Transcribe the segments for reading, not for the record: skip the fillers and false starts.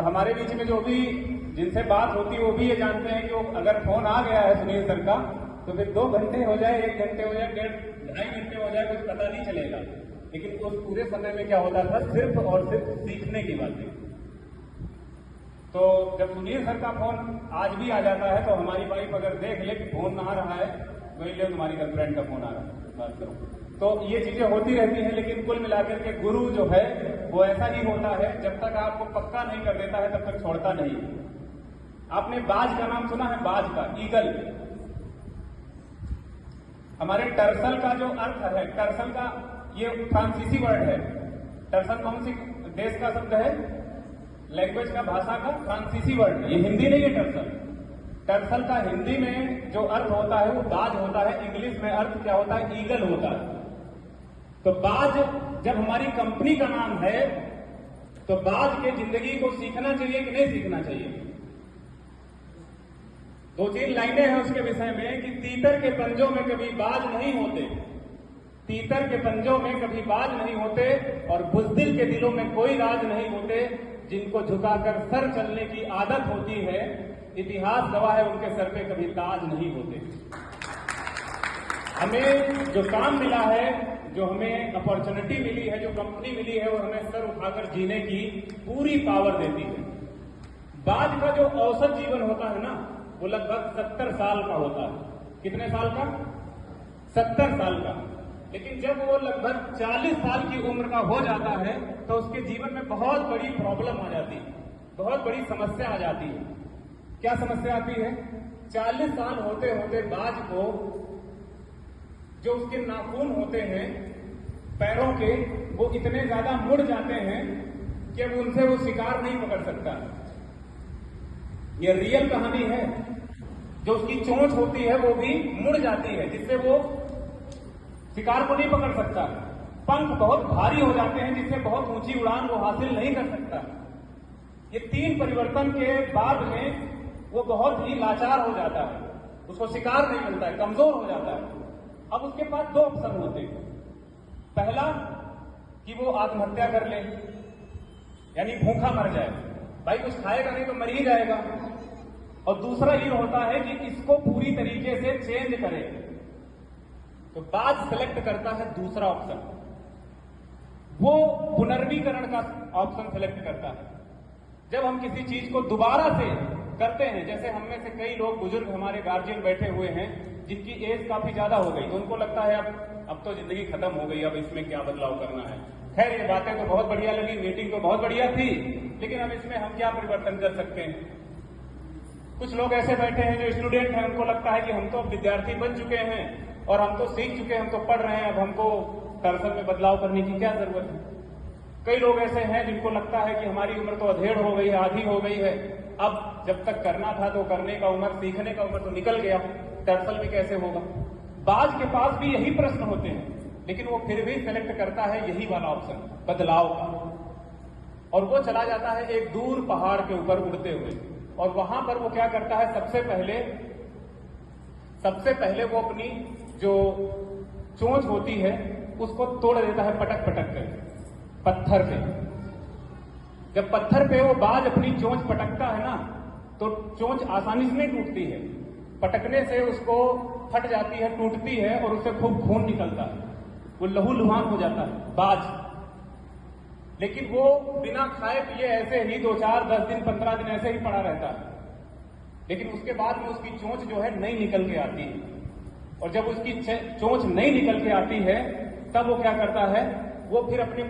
हमारे बीच में जो भी जिनसे बात होती है वो भी ये जानते हैं कि वो अगर फोन आ गया है सुनील सर का तो फिर 2 घंटे हो जाए, 1 घंटे हो जाए, 2.5 घंटे हो जाए, कुछ पता नहीं चलेगा। लेकिन उस पूरे समय में क्या होता था, सिर्फ और सिर्फ सीखने की बातें। तो जब सुनील सर का फोन आज भी आ जाता है तो हमारी वाइफ अगर देख ले कि फोन आ रहा है, वही ले तुम्हारी गर्लफ्रेंड का फोन आ रहा है, बात करो। तो ये चीजें होती रहती हैं। लेकिन कुल मिलाकर के गुरु जो है वो ऐसा ही होता है, जब तक आपको पक्का नहीं कर देता है तब तक छोड़ता नहीं। आपने बाज का नाम सुना है? बाज का, ईगल। हमारे टर्सल का जो अर्थ है, टर्सल का ये फ्रांसीसी वर्ड है। टर्सल कौन सी देश का शब्द है? लैंग्वेज का, भाषा का फ्रांसीसी वर्ड, ये हिंदी नहीं है। टर्सल टर्सल का हिंदी में जो अर्थ होता है वो बाज होता है। इंग्लिश में अर्थ क्या होता है? ईगल होता है। तो बाज जब हमारी कंपनी का नाम है तो बाज के जिंदगी को सीखना चाहिए कि नहीं सीखना चाहिए? 2-3 लाइनें हैं उसके विषय में कि तीतर के पंजों में कभी बाज नहीं होते, तीतर के पंजों में कभी बाज नहीं होते, और बुज़दिल के दिलों में कोई राज नहीं होते। जिनको झुकाकर सर चलने की आदत होती है, इतिहास गवाह है उनके सर पे कभी ताज नहीं होते। हमें जो काम मिला है, जो हमें अपॉर्चुनिटी मिली है, जो कंपनी मिली है, वो हमें सर उठाकर जीने की पूरी पावर देती है। बाज का जो औसत जीवन होता है ना, वो लगभग 70 साल का होता है। कितने साल का? 70 साल का। लेकिन जब वो लगभग 40 साल की उम्र का हो जाता है तो उसके जीवन में बहुत बड़ी प्रॉब्लम आ जाती है, बहुत बड़ी समस्या आ जाती है। क्या समस्या आती है? 40 साल होते होते बाज को जो उसके नाखून होते हैं पैरों के, वो इतने ज्यादा मुड़ जाते हैं कि अब उनसे वो शिकार नहीं पकड़ सकता। ये रियल कहानी है। जो उसकी चोंच होती है वो भी मुड़ जाती है, जिससे वो शिकार को नहीं पकड़ सकता। पंख बहुत भारी हो जाते हैं, जिससे बहुत ऊंची उड़ान वो हासिल नहीं कर सकता। ये 3 परिवर्तन के बाद में वो बहुत ही लाचार हो जाता है, उसको शिकार नहीं मिलता है, कमजोर हो जाता है। अब उसके पास 2 ऑप्शन होते हैं। पहला कि वो आत्महत्या कर ले, यानी भूखा मर जाए, भाई कुछ खाएगा नहीं तो मर ही जाएगा। और दूसरा ये होता है कि इसको पूरी तरीके से चेंज करे। तो बाज सेलेक्ट करता है दूसरा ऑप्शन, वो पुनर्वीकरण का ऑप्शन सेलेक्ट करता है। जब हम किसी चीज को दोबारा से करते हैं, जैसे हम में से कई लोग बुजुर्ग हमारे गार्जियन बैठे हुए हैं जिनकी एज काफी ज्यादा हो गई, तो उनको लगता है अब तो जिंदगी खत्म हो गई, अब इसमें क्या बदलाव करना है। खैर ये बातें तो बहुत बढ़िया लगी, मीटिंग तो बहुत बढ़िया थी, लेकिन अब इसमें हम क्या परिवर्तन कर सकते हैं? कुछ लोग ऐसे बैठे हैं जो स्टूडेंट हैं, उनको लगता है कि हम तो विद्यार्थी बन चुके हैं और हम तो सीख चुके हैं, हम तो पढ़ रहे हैं, अब हमको दरअसल में बदलाव करने की क्या जरूरत है। कई लोग ऐसे हैं जिनको लगता है कि हमारी उम्र तो अधेड़ हो गई है, आधी हो गई है, अब जब तक करना था तो करने का उम्र, सीखने का उम्र तो निकल गया, दरअसल में कैसे होगा। बाज के पास भी यही प्रश्न होते हैं, लेकिन वो फिर भी सेलेक्ट करता है यही वाला ऑप्शन, बदलाव का। और वो चला जाता है एक दूर पहाड़ के ऊपर उड़ते हुए, और वहां पर वो क्या करता है, सबसे पहले वो अपनी जो चोंच होती है उसको तोड़ देता है, पटक पटक कर पत्थर पे। जब पत्थर पे वो बाज अपनी चोंच पटकता है ना, तो चोंच आसानी से नहीं टूटती है, पटकने से उसको फट जाती है, टूटती है, और उससे खूब खून निकलता है, वो लहूलुहान हो जाता है बाज। लेकिन वो बिना खाए पिए ऐसे ही 2, 4, 10 दिन, 15 दिन ऐसे ही पड़ा रहता है। लेकिन उसके बाद में उसकी चोंच जो है नई निकल के आती है, और जब उसकी चोंच नई निकल के आती है तब वो क्या करता है, वो फिर अपने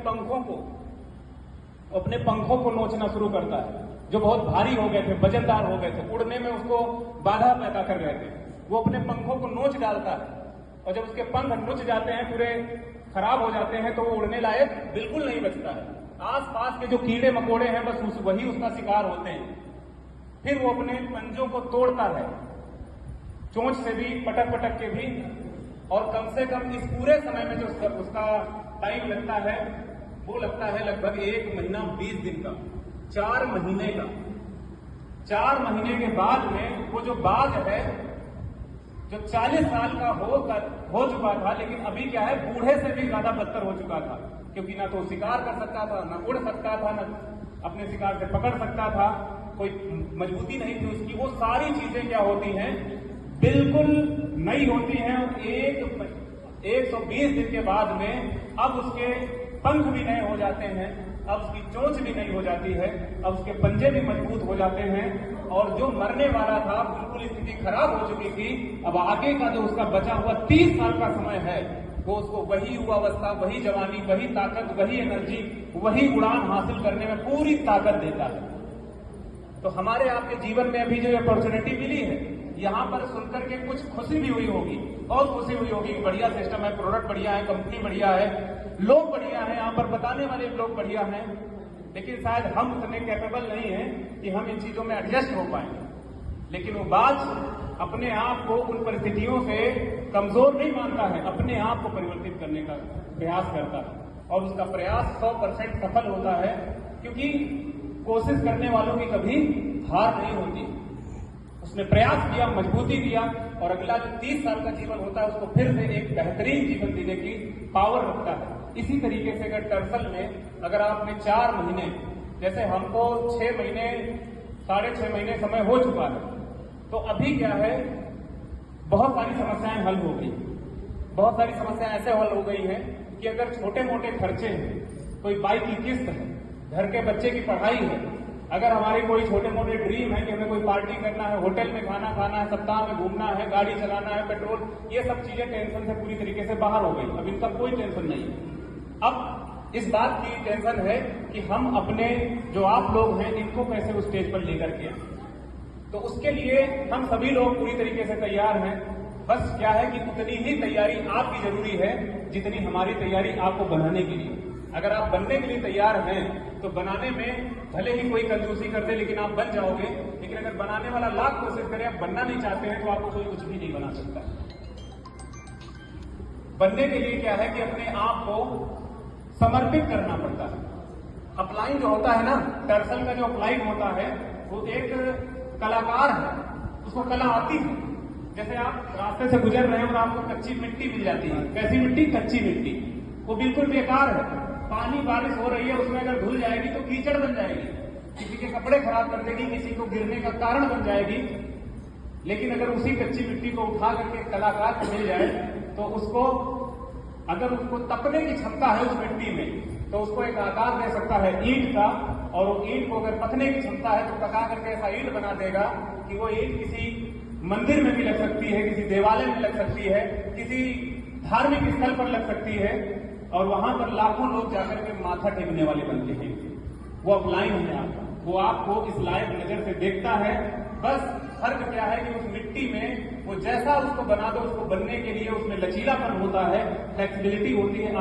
पंखों को नोचना शुरू करता है, जो बहुत भारी हो गए थे, वजनदार हो गए थे, उड़ने में उसको बाधा पैदा कर रहे थे। वो अपने पंखों को नोच डालता है, और जब उसके पंख नोच जाते हैं, पूरे खराब हो जाते हैं, तो वो उड़ने लायक बिल्कुल नहीं बचता है। आसपास के जो कीड़े मकोड़े हैं बस वही उसका शिकार होते हैं। फिर वो अपने पंजों को तोड़ता है, चोंच से भी, पटक पटक के भी, और कम से कम इस पूरे समय में जो उसका टाइम लगता है वो लगता है लगभग 1 महीना 20 दिन का, 4 महीने का। 4 महीने के बाद में वो जो बाज है, जो 40 साल का हो चुका था, लेकिन अभी क्या है, बूढ़े से भी ज्यादा बदतर हो चुका था, क्योंकि ना तो शिकार कर सकता था, ना उड़ सकता था, ना अपने शिकार से पकड़ सकता था, कोई मजबूती नहीं थी उसकी, वो सारी चीजें क्या होती हैं, बिल्कुल नई होती हैं। और 120 दिन के बाद में अब उसके पंख भी नए हो जाते हैं, अब उसकी चोंच भी नई हो जाती है, अब उसके पंजे भी मजबूत हो जाते हैं। और जो मरने वाला था, बिल्कुल स्थिति खराब हो चुकी थी, अब आगे का जो उसका बचा हुआ 30 साल का समय है, वो उसको वही युवावस्था, वही जवानी, वही ताकत, वही एनर्जी, वही उड़ान हासिल करने में पूरी ताकत देता है। तो हमारे आपके जीवन में अभी जो अपॉर्चुनिटी मिली है, यहां पर सुनकर के कुछ खुशी भी हुई होगी, बहुत खुशी हुई होगी। बढ़िया सिस्टम है, प्रोडक्ट बढ़िया है, कंपनी बढ़िया है, लोग बढ़िया हैं, यहां पर बताने वाले लोग बढ़िया हैं, लेकिन शायद हम उतने कैपेबल नहीं हैं कि हम इन चीजों में एडजस्ट हो पाए। लेकिन वो बात अपने आप को उन परिस्थितियों से कमजोर नहीं मानता है, अपने आप को परिवर्तित करने का प्रयास करता है, और उसका प्रयास 100% सफल होता है, क्योंकि कोशिश करने वालों की कभी हार नहीं होती। उसने प्रयास किया, मजबूती दिया, और अगला जो 30 साल का जीवन होता है उसको फिर से एक बेहतरीन जीवन जीने की पावर रखता है। इसी तरीके से अगर टर्सल में अगर आपने 4 महीने, जैसे हमको 6 महीने 6.5 महीने समय हो चुका है, तो अभी क्या है, बहुत सारी समस्याएं हल हो गई। बहुत सारी समस्याएं ऐसे हल हो गई हैं कि अगर छोटे मोटे खर्चे हैं, कोई बाइक की किस्त है, घर के बच्चे की पढ़ाई है, अगर हमारे कोई छोटे मोटे ड्रीम है कि हमें कोई पार्टी करना है, होटल में खाना खाना है, सप्ताह में घूमना है, गाड़ी चलाना है, पेट्रोल, ये सब चीजें टेंशन से पूरी तरीके से बाहर हो गई। अब इनका कोई टेंशन नहीं है। अब इस बात की टेंशन है कि हम अपने जो आप लोग हैं इनको कैसे उस स्टेज पर लेकर के आए। तो उसके लिए हम सभी लोग पूरी तरीके से तैयार हैं। बस क्या है कि उतनी ही तैयारी आपकी जरूरी है जितनी हमारी तैयारी आपको बनाने के लिए। अगर आप बनने के लिए तैयार हैं तो बनाने में भले ही कोई कंजूसी कर दे, लेकिन आप बन जाओगे। लेकिन अगर बनाने वाला लाख कोशिश करे, आप बनना नहीं चाहते हैं, तो आपको कोई कुछ भी नहीं बना सकता। बनने के लिए क्या है कि अपने आप को समर्पित करना पड़ता है। अपलाइन जो होता है ना, टर्सल का जो अपलाइन होता है, वो एक कलाकार है, उसको कला आती है। जैसे आप रास्ते से गुजर रहे हैं और आपको कच्ची मिट्टी मिल जाती है। कैसी मिट्टी? कच्ची मिट्टी। वो बिल्कुल बेकार है। पानी बारिश हो रही है, उसमें अगर धुल जाएगी तो कीचड़ बन जाएगी, किसी के कपड़े खराब कर देगी, किसी को गिरने का कारण बन जाएगी। लेकिन अगर उसी कच्ची मिट्टी को उठा करके कलाकार को मिल जाए, तो उसको अगर उसको तपने की क्षमता है उस मिट्टी में, तो उसको एक आकार दे सकता है ईंट का। और वो ईंट को अगर पथने की क्षमता है तो पका करके ऐसा ईंट बना देगा कि वो ईंट किसी मंदिर में भी लग सकती है, किसी देवालय में लग सकती है, किसी धार्मिक स्थल पर लग सकती है, और वहां पर लाखों लोग जाकर के माथा टेकने वाले बनते हैं। वो अपलाइन है आपका, वो आपको इस लायक नजर से देखता है। बस फर्क क्या है कि उस मिट्टी में वो जैसा उसको बना दो, उसको बनने के लिए उसमें लचीलापन होता है, फ्लेक्सिबिलिटी होती है।